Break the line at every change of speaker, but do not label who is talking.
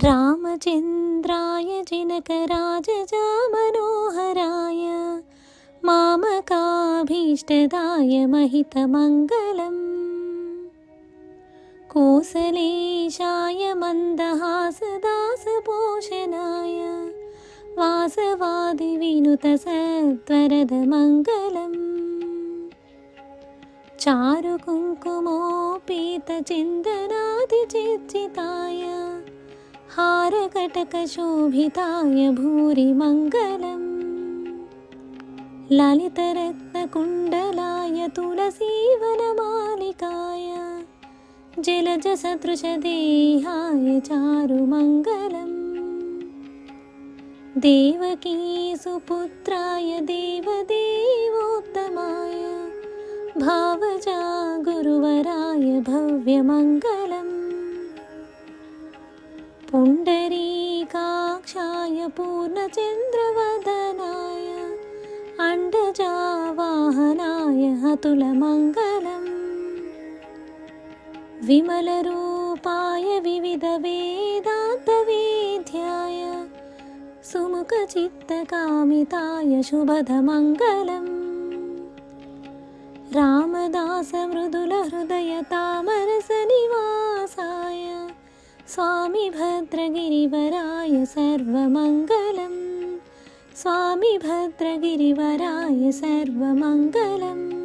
रामचन्द्राय जनकराजजामनोहराय मामकाभीष्टदाय महितमङ्गलम् कोसलेशाय मन्दहासदासपोषणाय वासवादिविनुतसत्वरदमङ्गलम् चारुकुङ्कुमोपेतचिन्दनादिचिर्चिताय हारकटकशोभिताय भूरिमङ्गलम् ललितरत्नकुण्डलाय तुलसीवनमालिकाय जलजसदृशदेहाय चारुमङ्गलम् देवकीसुपुत्राय देवदेवोत्तमाय भावजा गुरुवराय भव्यमङ्गलम् पुण्डरीकाक्षाय पूर्णचन्द्रवदनाय अण्डजावाहनाय अतुलमङ्गलम् विमलरूपाय विविधवेदान्तवेद्याय सुमुखचित्तकामिताय शुभदमङ्गलम् रामदासमृदुलहृदयतामरसनिवासाय स्वामी भद्रगिरिवराय सर्वमङ्गलम् स्वामी भद्रगिरिवराय सर्वमङ्गलम्।